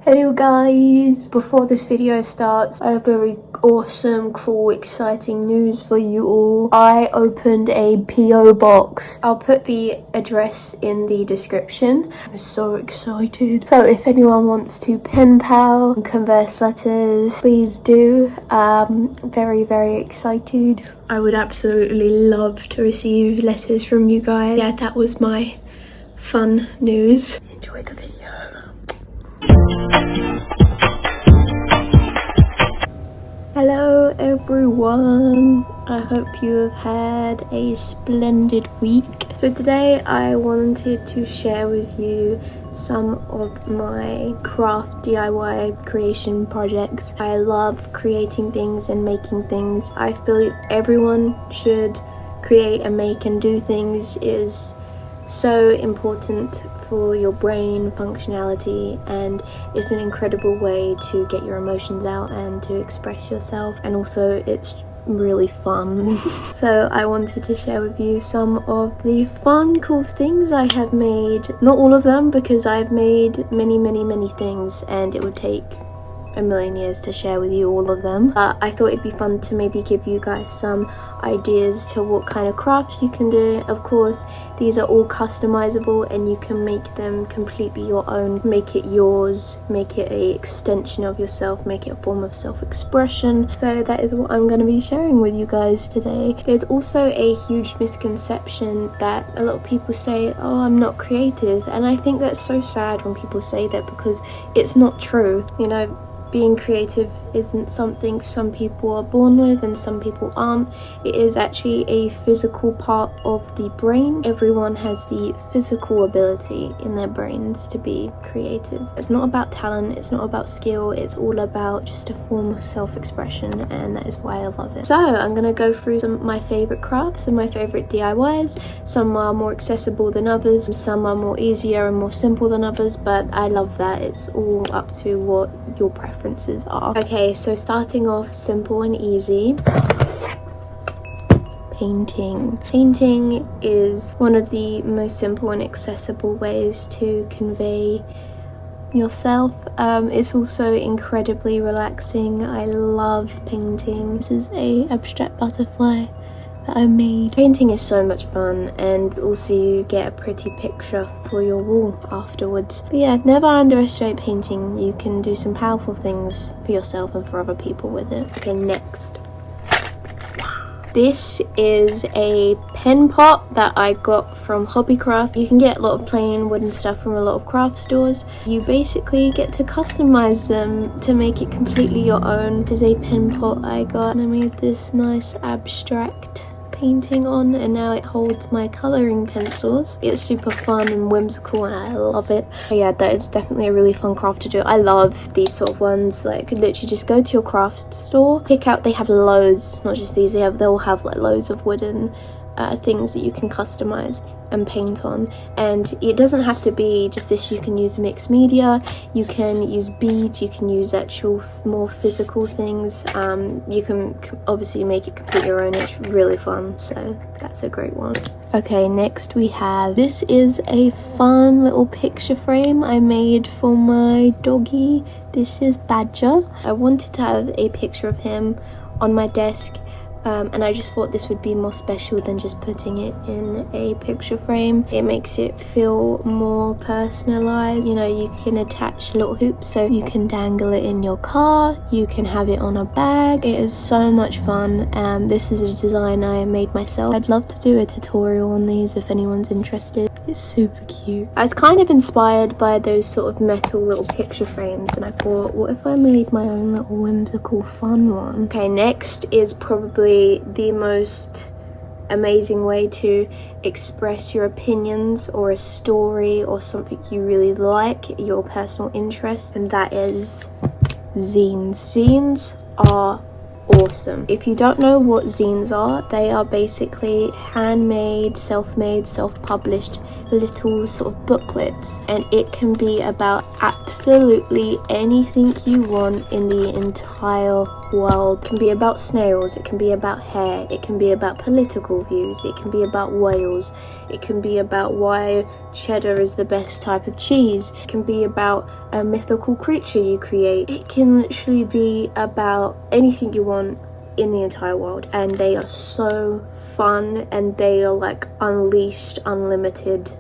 Hello guys! Before this video starts, I have very awesome, cool, exciting news for you all. I opened a PO box. I'll put the address in the description. I'm so excited. So if anyone wants to pen pal and converse letters, please do. Very, very excited. I would absolutely love to receive letters from you guys. Yeah, that was my fun news. Enjoy the video. Hello everyone, I hope you have had a splendid week. So today I wanted to share with you some of my craft DIY creation projects. I love creating things and making things. I feel everyone should create and make and do things. It is so important for your brain functionality, and it's an incredible way to get your emotions out and to express yourself, and also it's really fun. So I wanted to share with you some of the fun, cool things I have made. Not all of them, because I've made many things and it would take a million years to share with you all of them. I thought it'd be fun to maybe give you guys some ideas to what kind of crafts you can do. Of course, these are all customizable and you can make them completely your own, make it yours, make it a extension of yourself, make it a form of self-expression. So that is what I'm going to be sharing with you guys today. There's also a huge misconception that a lot of people say, oh, I'm not creative, and I think that's so sad when people say that, because it's not true. You know, being creative isn't something some people are born with and some people aren't. It is actually a physical part of the brain. Everyone has the physical ability in their brains to be creative. It's not about talent, it's not about skill, it's all about just a form of self-expression, and that is why I love it. So I'm gonna go through some of my favorite crafts and my favorite DIYs. Some are more accessible than others, some are more easier and more simple than others, but I love that. It's all up to what your preferences are. Okay, so starting off simple and easy. Painting. Painting is one of the most simple and accessible ways to convey yourself. It's also incredibly relaxing. I love painting. This is a abstract butterfly that I made. Painting is so much fun, and also you get a pretty picture for your wall afterwards. But yeah, never underestimate painting. You can do some powerful things for yourself and for other people with it. Okay, next. This is a pen pot that I got from Hobbycraft. You can get a lot of plain wooden stuff from a lot of craft stores. You basically get to customize them to make it completely your own. This is a pen pot I got, and I made this nice abstract painting on, and now it holds my coloring pencils. It's super fun and whimsical and I love it. So yeah, that is definitely a really fun craft to do. I love these sort of ones. Like, you could literally just go to your craft store, pick out, they have loads, not just these, they'll have like loads of wooden things that you can customize and paint on. And it doesn't have to be just this. You can use mixed media, you can use beads, you can use actual more physical things. You can obviously make it completely your own. It's really fun, so that's a great one. Okay, next we have, this is a fun little picture frame I made for my doggy. This is Badger. I wanted to have a picture of him on my desk, and I just thought this would be more special than just putting it in a picture frame. It makes it feel more personalized. You know, you can attach little hoops so you can dangle it in your car, you can have it on a bag. It is so much fun, and this is a design I made myself. I'd love to do a tutorial on these if anyone's interested. It's super cute. I was kind of inspired by those sort of metal little picture frames, and I thought, what if I made my own little whimsical fun one? Okay, next is probably the most amazing way to express your opinions or a story or something you really like, your personal interest, and that is zines. Zines are awesome. If you don't know what zines are, they are basically handmade, self-made, self-published little sort of booklets, and it can be about absolutely anything you want in the entire world. It can be about snails, it can be about hair, it can be about political views, it can be about whales, it can be about why cheddar is the best type of cheese, it can be about a mythical creature you create. It can literally be about anything you want in the entire world, and they are so fun, and they are like unleashed, unlimited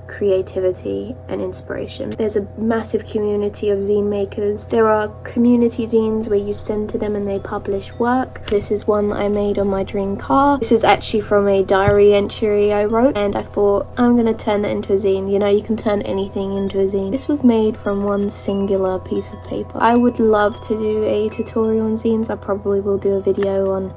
creativity and inspiration. There's a massive community of zine makers. There are community zines where you send to them and they publish work. This is one that I made on my dream car. This is actually from a diary entry I wrote, and I thought I'm gonna turn that into a zine. You know, you can turn anything into a zine. This was made from one singular piece of paper. I would love to do a tutorial on zines. I probably will do a video on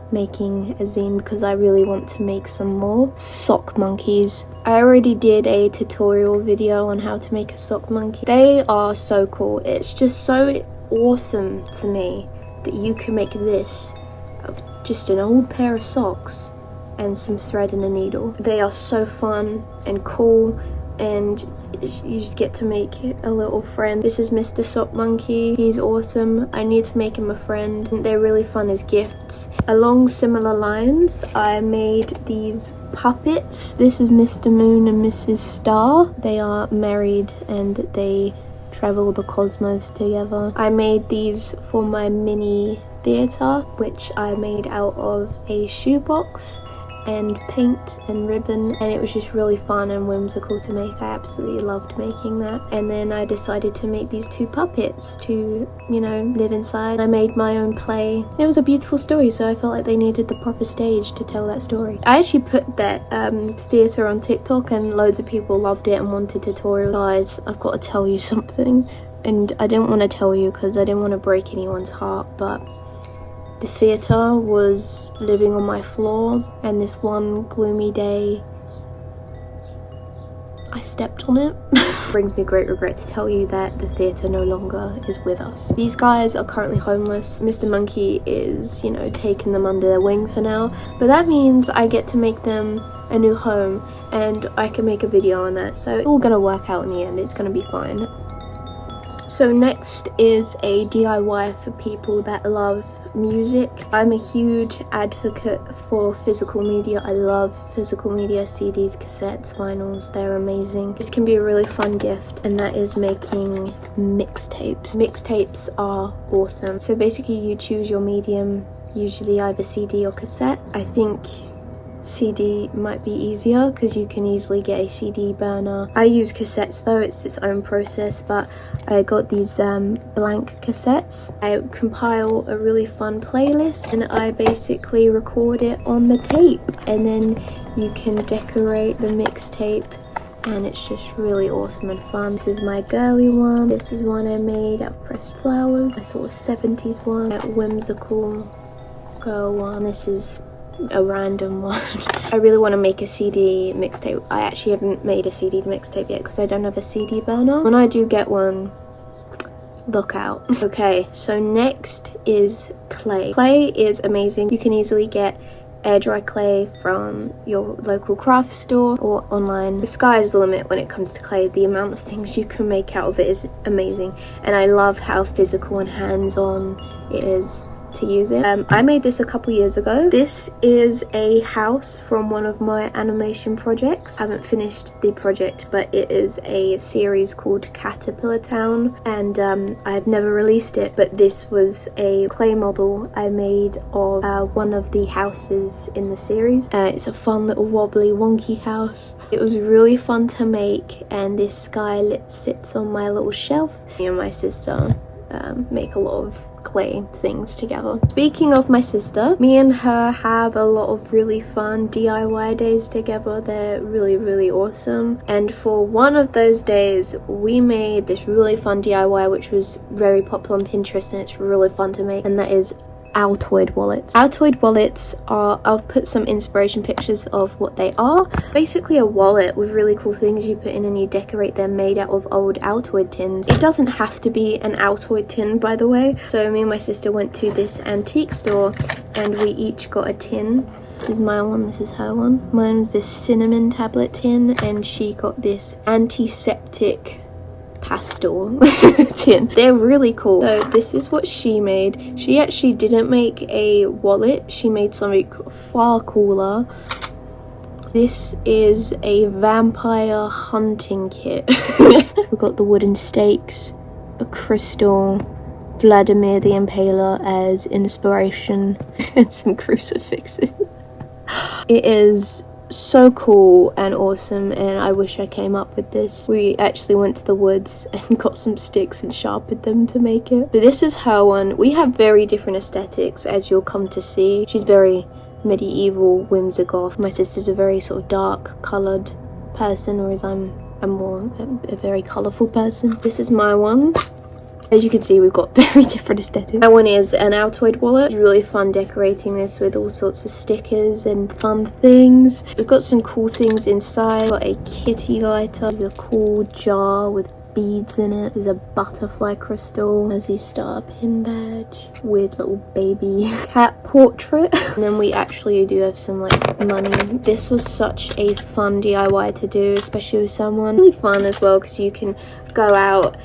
making a zine because I really want to make some more sock monkeys. I already did a tutorial video on how to make a sock monkey. They are so cool. It's just so awesome to me that you can make this of just an old pair of socks and some thread and a needle. They are so fun and cool, and you just get to make a little friend. This is Mr. Sock Monkey. He's awesome. I need to make him a friend. They're really fun as gifts. Along similar lines, I made these puppets. This is Mr. Moon and Mrs. Star. They are married and they travel the cosmos together. I made these for my mini theatre, which I made out of a shoebox and paint and ribbon, and it was just really fun and whimsical to make. I absolutely loved making that. And then I decided to make these two puppets to, you know, live inside. I made my own play. It was a beautiful story, so I felt like they needed the proper stage to tell that story. I actually put that theatre on TikTok, and loads of people loved it and wanted tutorials. Guys, I've got to tell you something, and I didn't want to tell you because I didn't want to break anyone's heart, but the theatre was living on my floor, and this one gloomy day I stepped on it. Brings me great regret to tell you that the theatre no longer is with us. These guys are currently homeless. Mr. Monkey is, you know, taking them under their wing for now, but that means I get to make them a new home and I can make a video on that, so it's all gonna work out in the end. It's gonna be fine. So next is a DIY for people that love music. I'm a huge advocate for physical media. I love physical media, CDs, cassettes, vinyls, they're amazing. This can be a really fun gift, and that is making mixtapes. Mixtapes are awesome. So basically you choose your medium, usually either CD or cassette. I think CD might be easier because you can easily get a CD burner. I use cassettes though, it's its own process, but I got these blank cassettes. I compile a really fun playlist and I basically record it on the tape, and then you can decorate the mixtape, and it's just really awesome and fun. This is my girly one. This is one I made out of pressed flowers. I sort of 70s one, that whimsical girl one. This is a random one. I really want to make a CD mixtape. I actually haven't made a CD mixtape yet because I don't have a CD burner. When I do get one, look out. Okay, so next is clay. Clay is amazing. You can easily get air dry clay from your local craft store or online. The sky is the limit when it comes to clay. The amount of things you can make out of it is amazing, and I love how physical and hands-on it is to use it. I made this a couple years ago. This is a house from one of my animation projects. I haven't finished the project, but it is a series called Caterpillar Town, and I've never released it, but this was a clay model I made of one of the houses in the series. It's a fun little wobbly wonky house. It was really fun to make, and this guy sits on my little shelf. Me and my sister make a lot of clay things together. Speaking of my sister, me and her have a lot of really fun DIY days together. They're really awesome, and for one of those days we made this really fun DIY which was very popular on Pinterest, and it's really fun to make, and that is altoid wallets. Altoid wallets are, I'll put some inspiration pictures of what they are. Basically a wallet with really cool things you put in and you decorate them, made out of old altoid tins. It doesn't have to be an altoid tin, by the way. So me and my sister went to this antique store and we each got a tin. This is my one, this is her one. Mine was this cinnamon tablet tin, and she got this antiseptic pastel tin. They're really cool. So this is what she made. She actually didn't make a wallet. She made something far cooler. This is a vampire hunting kit. We've got the wooden stakes, a crystal, Vladimir the Impaler as inspiration, and some crucifixes. It is so cool and awesome, and I wish I came up with this. We actually went to the woods and got some sticks and sharpened them to make it. So this is her one. We have very different aesthetics, as you'll come to see. She's very medieval, whimsical. My sister's a very sort of dark coloured person, whereas I'm more a very colourful person. This is my one. As you can see, we've got very different aesthetics. My one is an altoid wallet. It's really fun decorating this with all sorts of stickers and fun things. We've got some cool things inside. We've got a kitty lighter. There's a cool jar with beads in it. There's a butterfly crystal. There's a star pin badge. Weird little baby cat portrait. And then we actually do have some like money. This was such a fun DIY to do, especially with someone. Really fun as well, because you can go out,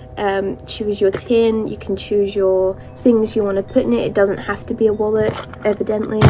choose your tin, you can choose your things you want to put in it. It doesn't have to be a wallet, evidently.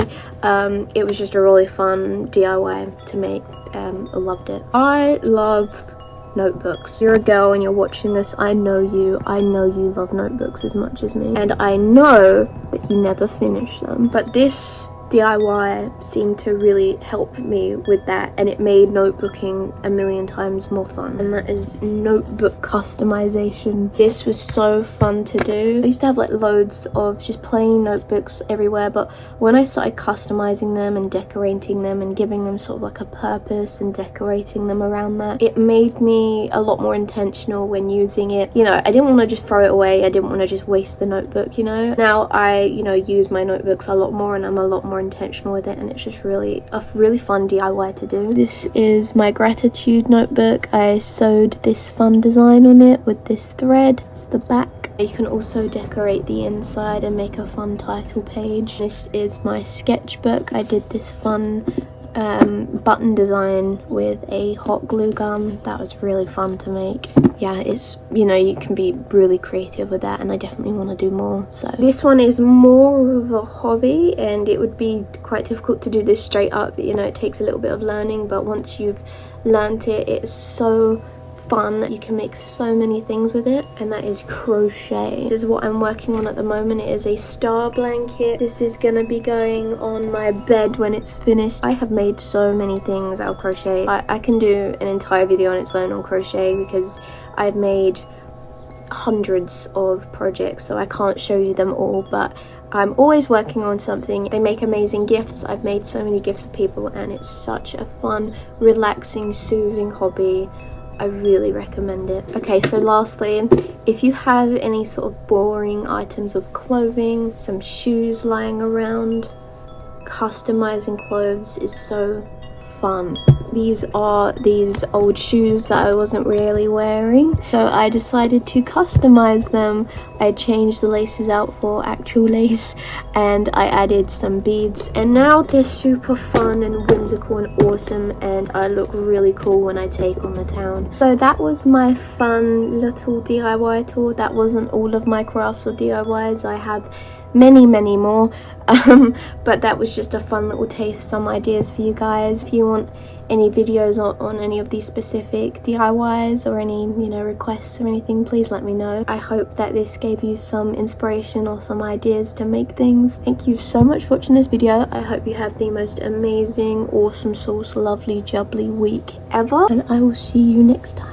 It was just a really fun DIY to make. I loved it. I love notebooks. You're a girl and you're watching this, I know you love notebooks as much as me, and I know that you never finish them, but this DIY seemed to really help me with that, and it made notebooking a million times more fun, and that is notebook customization. This was so fun to do. I used to have like loads of just plain notebooks everywhere, but when I started customizing them and decorating them and giving them sort of like a purpose and decorating them around that, it made me a lot more intentional when using it. You know, I didn't want to just throw it away. I didn't want to just waste the notebook, you know. Now I, you know, use my notebooks a lot more, and I'm a lot more intentional with it, and it's just really a really fun DIY to do. This is my gratitude notebook. I sewed this fun design on it with this thread. It's the back. You can also decorate the inside and make a fun title page. This is my sketchbook. I did this fun button design with a hot glue gun. That was really fun to make. Yeah, it's, you know, you can be really creative with that, and I definitely want to do more. So this one is more of a hobby, and it would be quite difficult to do this straight up. You know, it takes a little bit of learning, but once you've learnt it, it's so fun. You can make so many things with it, and that is crochet. This is what I'm working on at the moment. It is a star blanket. This is gonna be going on my bed when it's finished. I have made so many things out of crochet. I can do an entire video on its own on crochet, because I've made hundreds of projects, so I can't show you them all, but I'm always working on something. They make amazing gifts. I've made so many gifts for people, and it's such a fun, relaxing, soothing hobby. I really recommend it. Okay, so lastly, if you have any sort of boring items of clothing, some shoes lying around, customizing clothes is so fun. These are these old shoes that I wasn't really wearing, so I decided to customize them. I changed the laces out for actual lace, and I added some beads, and now they're super fun and whimsical and awesome, and I look really cool when I take on the town. So that was my fun little DIY tour. That wasn't all of my crafts or DIYs. I have many more, but that was just a fun little taste, some ideas for you guys. If you want any videos on any of these specific DIYs or any, you know, requests or anything, please let me know. I hope that this gave you some inspiration or some ideas to make things. Thank you so much for watching this video. I hope you have the most amazing, awesome sauce, lovely, jubbly week ever, and I will see you next time.